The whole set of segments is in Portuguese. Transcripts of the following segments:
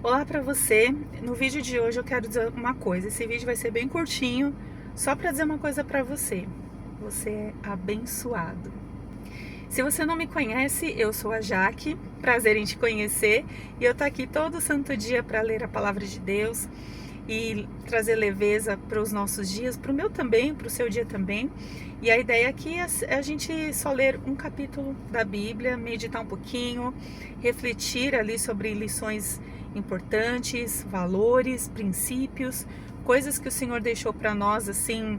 Olá para você. No vídeo de hoje eu quero dizer uma coisa. Esse vídeo vai ser bem curtinho, só para dizer uma coisa para você. Você é abençoado. Se você não me conhece, eu sou a Jaque. Prazer em te conhecer. E eu tô aqui todo santo dia para ler a palavra de Deus e trazer leveza para os nossos dias, para o meu também, para o seu dia também. E a ideia aqui é a gente só ler um capítulo da Bíblia, meditar um pouquinho, refletir ali sobre lições importantes, valores, princípios, coisas que o Senhor deixou para nós assim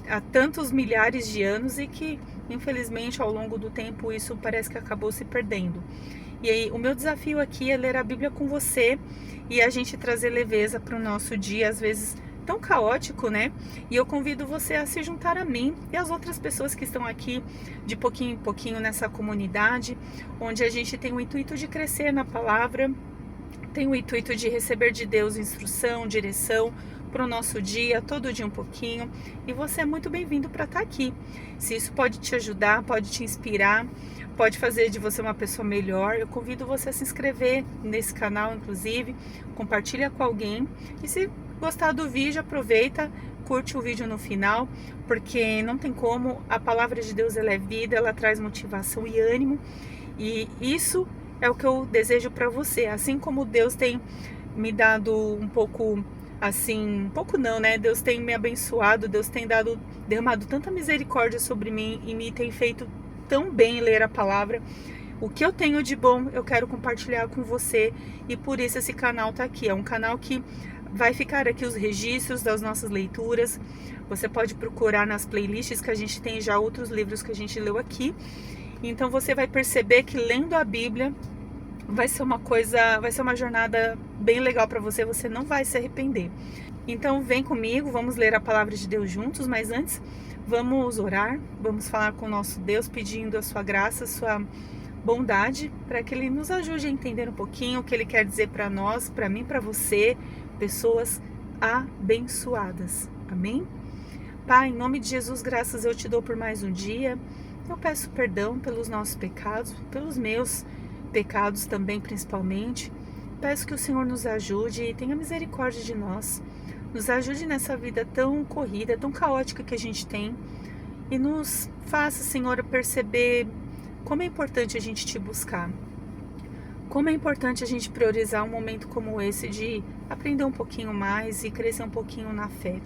há tantos milhares de anos e que infelizmente ao longo do tempo isso parece que acabou se perdendo. E aí, o meu desafio aqui é ler a Bíblia com você e a gente trazer leveza para o nosso dia, às vezes tão caótico, né? E eu convido você a se juntar a mim e às outras pessoas que estão aqui de pouquinho em pouquinho nessa comunidade, onde a gente tem o intuito de crescer na palavra, tem o intuito de receber de Deus instrução, direção para o nosso dia, todo dia um pouquinho. E você é muito bem-vindo para estar aqui. Se isso pode te ajudar, pode te inspirar, pode fazer de você uma pessoa melhor, eu convido você a se inscrever nesse canal, inclusive, compartilha com alguém. E se gostar do vídeo, aproveita, curte o vídeo no final, porque não tem como, a palavra de Deus ela é vida, ela traz motivação e ânimo. E isso é o que eu desejo para você. Assim como Deus tem me dado um pouco, assim, um pouco não, né? Deus tem me abençoado, Deus tem derramado tanta misericórdia sobre mim e me tem feito tão bem ler a palavra. O que eu tenho de bom, eu quero compartilhar com você e por isso esse canal tá aqui. É um canal que vai ficar aqui os registros das nossas leituras. Você pode procurar nas playlists que a gente tem já outros livros que a gente leu aqui. Então você vai perceber que lendo a Bíblia vai ser uma jornada bem legal para você, você não vai se arrepender. Então vem comigo, vamos ler a palavra de Deus juntos, mas antes vamos orar, vamos falar com o nosso Deus pedindo a sua graça, a sua bondade, para que Ele nos ajude a entender um pouquinho o que Ele quer dizer para nós, para mim, para você, pessoas abençoadas. Amém? Pai, em nome de Jesus, graças eu te dou por mais um dia. Eu peço perdão pelos nossos pecados, pelos meus pecados também, principalmente. Peço que o Senhor nos ajude e tenha misericórdia de nós. Nos ajude nessa vida tão corrida, tão caótica que a gente tem. E nos faça, Senhor, perceber como é importante a gente te buscar. Como é importante a gente priorizar um momento como esse de aprender um pouquinho mais e crescer um pouquinho na fé.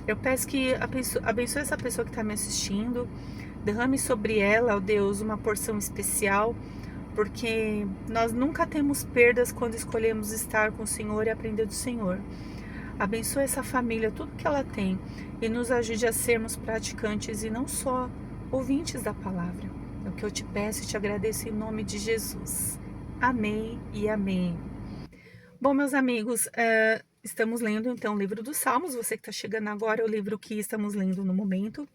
Eu peço que abençoe essa pessoa que está me assistindo. Derrame sobre ela, ó Deus, uma porção especial, porque nós nunca temos perdas quando escolhemos estar com o Senhor e aprender do Senhor. Abençoe essa família, tudo que ela tem, e nos ajude a sermos praticantes e não só ouvintes da palavra. É o que eu te peço e te agradeço em nome de Jesus. Amém e amém. Bom, meus amigos, estamos lendo então o livro dos Salmos. Você que está chegando agora é o livro que estamos lendo no momento.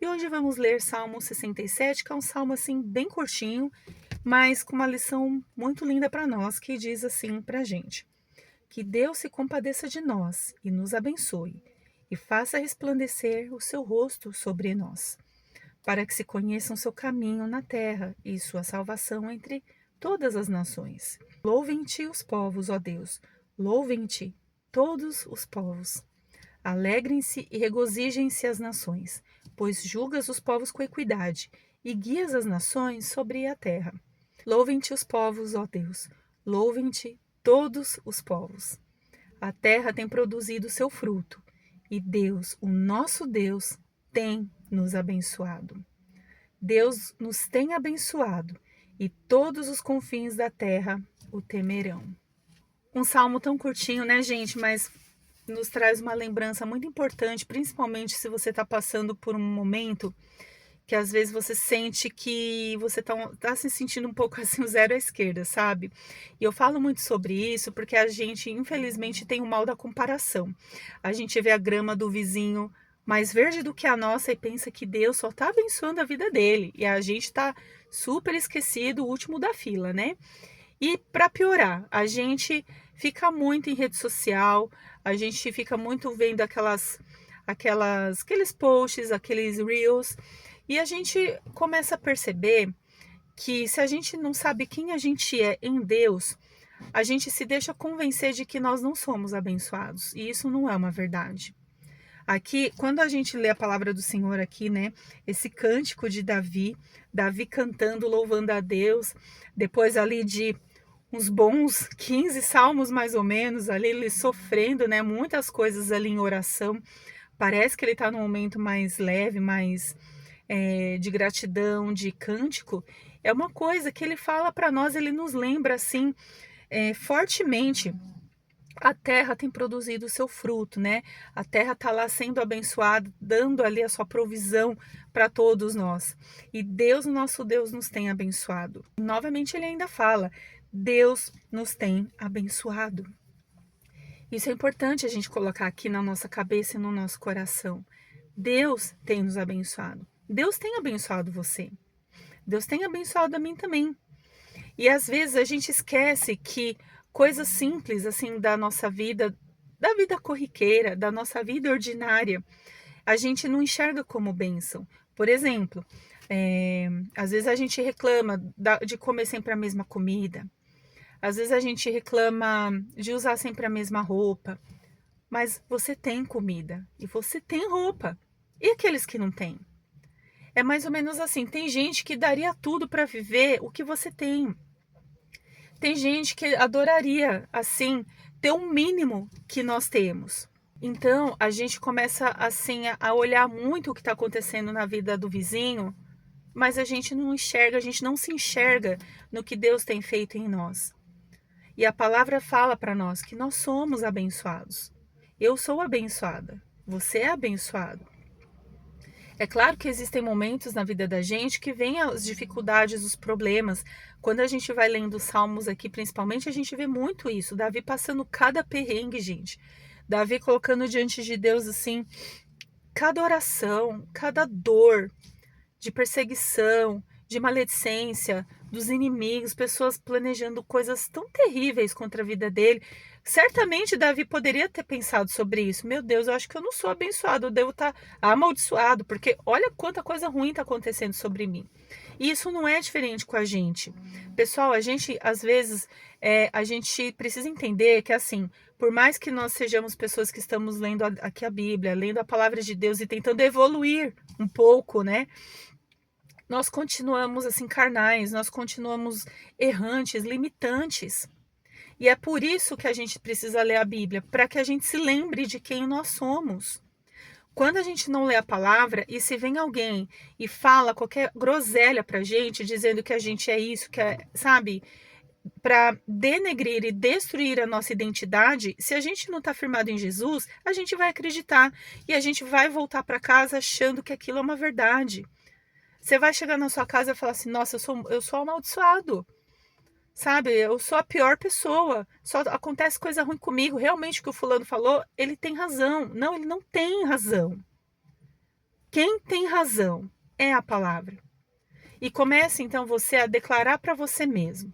E hoje vamos ler Salmo 67, que é um salmo assim bem curtinho, mas com uma lição muito linda para nós, que diz assim para a gente: que Deus se compadeça de nós e nos abençoe, e faça resplandecer o seu rosto sobre nós, para que se conheçam seu caminho na terra e sua salvação entre todas as nações. Louvem-te os povos, ó Deus, louvem-te todos os povos. Alegrem-se e regozijem-se as nações, pois julgas os povos com equidade e guias as nações sobre a terra. Louvem-te os povos, ó Deus, louvem-te todos os povos. A terra tem produzido seu fruto, e Deus, o nosso Deus, tem nos abençoado. Deus nos tem abençoado, e todos os confins da terra o temerão. Um salmo tão curtinho, né, gente? Mas nos traz uma lembrança muito importante, principalmente se você está passando por um momento que às vezes você sente que você tá se sentindo um pouco assim, o zero à esquerda, sabe? E eu falo muito sobre isso porque a gente, infelizmente, tem o mal da comparação. A gente vê a grama do vizinho mais verde do que a nossa e pensa que Deus só tá abençoando a vida dele. E a gente tá super esquecido, o último da fila, né? E para piorar, a gente fica muito em rede social, a gente fica muito vendo aqueles posts, aqueles reels, e a gente começa a perceber que se a gente não sabe quem a gente é em Deus, a gente se deixa convencer de que nós não somos abençoados, e isso não é uma verdade. Aqui, quando a gente lê a palavra do Senhor aqui, né, esse cântico de Davi, Davi cantando, louvando a Deus, depois ali de uns bons 15 salmos mais ou menos, ali ele sofrendo, né, muitas coisas ali em oração, parece que ele está num momento mais leve, mais de gratidão, de cântico, é uma coisa que ele fala para nós, ele nos lembra assim, fortemente. A terra tem produzido o seu fruto, né? A terra está lá sendo abençoada, dando ali a sua provisão para todos nós. E Deus, o nosso Deus, nos tem abençoado. E, novamente ele ainda fala, Deus nos tem abençoado. Isso é importante a gente colocar aqui na nossa cabeça e no nosso coração. Deus tem nos abençoado. Deus tem abençoado você. Deus tem abençoado a mim também. E às vezes a gente esquece que coisas simples assim da nossa vida, da vida corriqueira, da nossa vida ordinária, a gente não enxerga como bênção. Por exemplo, às vezes a gente reclama de comer sempre a mesma comida, às vezes a gente reclama de usar sempre a mesma roupa, mas você tem comida e você tem roupa. E aqueles que não têm? É mais ou menos assim, tem gente que daria tudo para viver o que você tem. Tem gente que adoraria, assim, ter um mínimo que nós temos. Então, a gente começa, assim, a olhar muito o que está acontecendo na vida do vizinho, mas a gente não enxerga, a gente não se enxerga no que Deus tem feito em nós. E a palavra fala para nós que nós somos abençoados. Eu sou abençoada, você é abençoado. É claro que existem momentos na vida da gente que vem as dificuldades, os problemas. Quando a gente vai lendo os salmos aqui, principalmente, a gente vê muito isso. Davi passando cada perrengue, gente. Davi colocando diante de Deus, assim, cada oração, cada dor de perseguição, de maledicência, dos inimigos, pessoas planejando coisas tão terríveis contra a vida dele. Certamente Davi poderia ter pensado sobre isso. Meu Deus, eu acho que eu não sou abençoado, eu devo estar amaldiçoado, porque olha quanta coisa ruim está acontecendo sobre mim. E isso não é diferente com a gente. Pessoal, a gente, às vezes, a gente precisa entender que, assim, por mais que nós sejamos pessoas que estamos lendo aqui a Bíblia, lendo a palavra de Deus e tentando evoluir um pouco, né? Nós continuamos assim carnais, nós continuamos errantes, limitantes. E é por isso que a gente precisa ler a Bíblia, para que a gente se lembre de quem nós somos. Quando a gente não lê a palavra e se vem alguém e fala qualquer groselha pra gente, dizendo que a gente é isso, que é, sabe, para denegrir e destruir a nossa identidade, se a gente não está firmado em Jesus, a gente vai acreditar e a gente vai voltar para casa achando que aquilo é uma verdade. Você vai chegar na sua casa e falar assim, nossa, eu sou amaldiçoado, sabe? Eu sou a pior pessoa, só acontece coisa ruim comigo. Realmente o que o fulano falou, ele tem razão. Não, ele não tem razão. Quem tem razão é a palavra. E comece então você a declarar para você mesmo.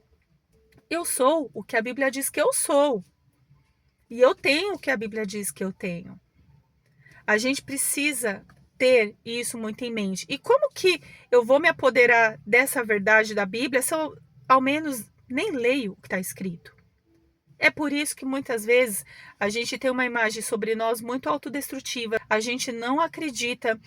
Eu sou o que a Bíblia diz que eu sou. E eu tenho o que a Bíblia diz que eu tenho. A gente precisa ter isso muito em mente. E como que eu vou me apoderar dessa verdade da Bíblia se eu, ao menos, nem leio o que está escrito? É por isso que muitas vezes a gente tem uma imagem sobre nós muito autodestrutiva. A gente não acredita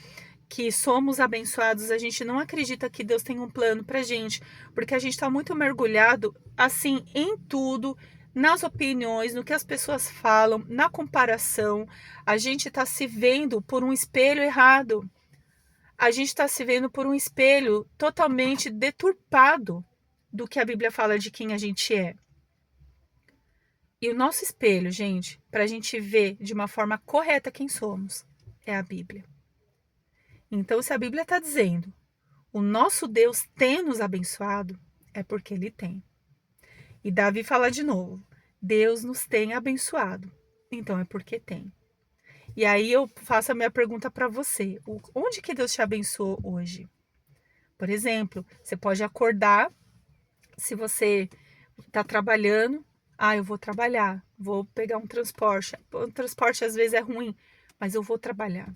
que somos abençoados, a gente não acredita que Deus tem um plano pra gente, porque a gente está muito mergulhado, assim, em tudo, nas opiniões, no que as pessoas falam, na comparação. A gente está se vendo por um espelho errado. A gente está se vendo por um espelho totalmente deturpado do que a Bíblia fala de quem a gente é. E o nosso espelho, gente, para a gente ver de uma forma correta quem somos, é a Bíblia. Então, se a Bíblia está dizendo, o nosso Deus tem nos abençoado, é porque Ele tem. E Davi fala de novo, Deus nos tem abençoado, então é porque tem. E aí eu faço a minha pergunta para você, onde que Deus te abençoou hoje? Por exemplo, você pode acordar, se você está trabalhando, eu vou trabalhar, vou pegar um transporte. O transporte às vezes é ruim, mas eu vou trabalhar.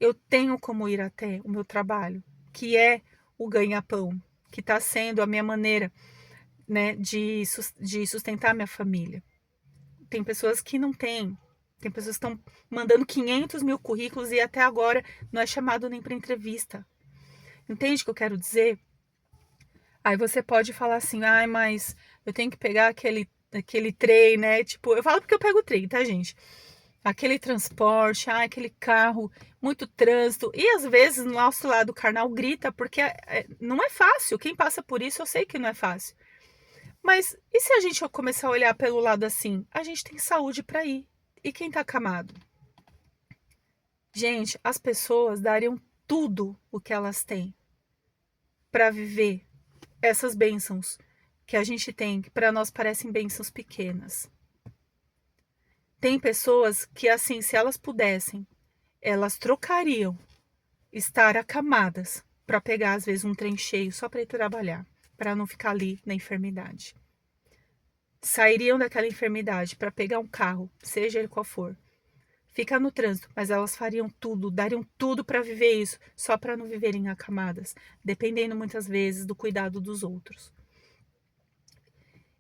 Eu tenho como ir até o meu trabalho, que é o ganha-pão, que está sendo a minha maneira né, de sustentar minha família. Tem pessoas que não têm. Tem pessoas que estão mandando 500 mil currículos e até agora não é chamado nem para entrevista. Entende o que eu quero dizer? Aí você pode falar assim, ai, mas eu tenho que pegar aquele trem, né? Tipo, eu falo porque eu pego o trem, tá, gente? Aquele transporte, aquele carro, muito trânsito. E às vezes no nosso lado carnal grita, porque não é fácil. Quem passa por isso, eu sei que não é fácil. Mas e se a gente começar a olhar pelo lado assim? A gente tem saúde para ir. E quem tá acamado? Gente, as pessoas dariam tudo o que elas têm para viver essas bênçãos que a gente tem, que para nós parecem bênçãos pequenas. Tem pessoas que, assim, se elas pudessem, elas trocariam estar acamadas para pegar, às vezes, um trem cheio só para ir trabalhar, para não ficar ali na enfermidade. Sairiam daquela enfermidade para pegar um carro, seja ele qual for, fica no trânsito, mas elas fariam tudo, dariam tudo para viver isso, só para não viverem acamadas, dependendo muitas vezes do cuidado dos outros.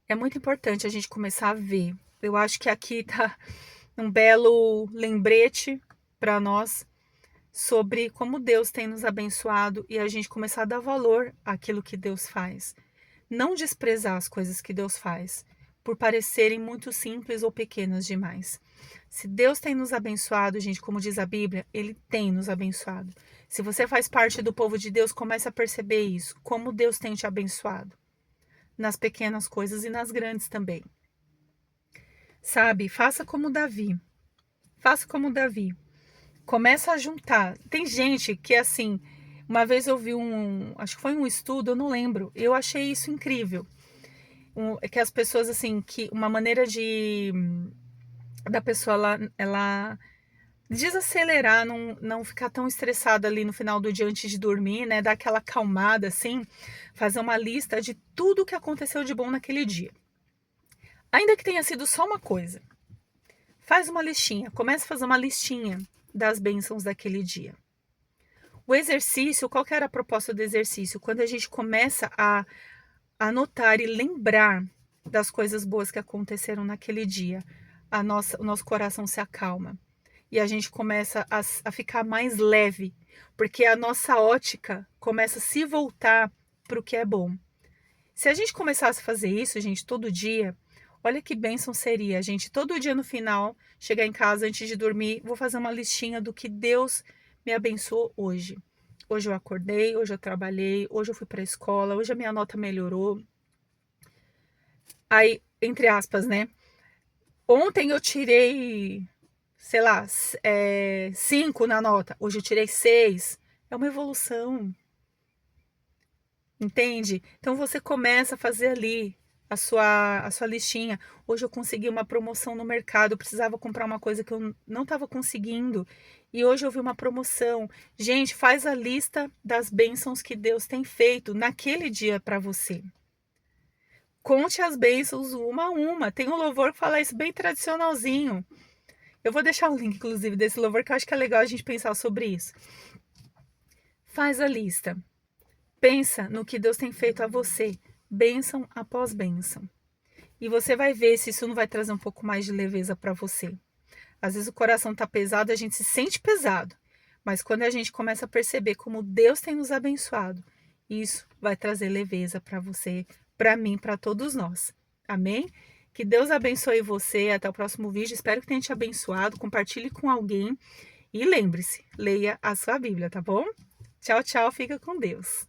É muito importante a gente começar a ver. Eu acho que aqui tá um belo lembrete para nós sobre como Deus tem nos abençoado e a gente começar a dar valor àquilo que Deus faz. Não desprezar as coisas que Deus faz, por parecerem muito simples ou pequenas demais. Se Deus tem nos abençoado, gente, como diz a Bíblia, Ele tem nos abençoado. Se você faz parte do povo de Deus, comece a perceber isso, como Deus tem te abençoado. Nas pequenas coisas e nas grandes também. Sabe, faça como Davi. Faça como Davi. Começa a juntar. Tem gente que, assim, uma vez eu vi acho que foi um estudo, eu não lembro. Eu achei isso incrível. Que as pessoas, assim, que uma maneira da pessoa, ela desacelerar, não ficar tão estressada ali no final do dia antes de dormir, né? Dar aquela acalmada, assim, fazer uma lista de tudo que aconteceu de bom naquele dia. Ainda que tenha sido só uma coisa. Faz uma listinha, começa a fazer uma listinha das bênçãos daquele dia. O exercício, qual que era a proposta do exercício? Quando a gente começa a anotar e lembrar das coisas boas que aconteceram naquele dia, o nosso coração se acalma. E a gente começa a ficar mais leve, porque a nossa ótica começa a se voltar para o que é bom. Se a gente começasse a fazer isso, gente, todo dia, olha que bênção seria, gente, todo dia no final, chegar em casa antes de dormir, vou fazer uma listinha do que Deus me abençoou hoje. Hoje eu acordei, hoje eu trabalhei, hoje eu fui para a escola, hoje a minha nota melhorou. Aí, entre aspas, né? Ontem eu tirei, sei lá, 5 na nota, hoje eu tirei 6. É uma evolução. Entende? Então você começa a fazer ali a sua listinha. Hoje eu consegui uma promoção no mercado, eu precisava comprar uma coisa que eu não estava conseguindo. E hoje eu vi uma promoção. Gente, faz a lista das bênçãos que Deus tem feito naquele dia para você. Conte as bênçãos uma a uma. Tem um louvor que fala isso bem tradicionalzinho. Eu vou deixar o link, inclusive, desse louvor, que eu acho que é legal a gente pensar sobre isso. Faz a lista. Pensa no que Deus tem feito a você, bênção após bênção. E você vai ver se isso não vai trazer um pouco mais de leveza para você. Às vezes o coração está pesado, a gente se sente pesado. Mas quando a gente começa a perceber como Deus tem nos abençoado, isso vai trazer leveza para você, para mim, para todos nós. Amém? Que Deus abençoe você. Até o próximo vídeo. Espero que tenha te abençoado. Compartilhe com alguém. E lembre-se, leia a sua Bíblia, tá bom? Tchau, tchau. Fica com Deus.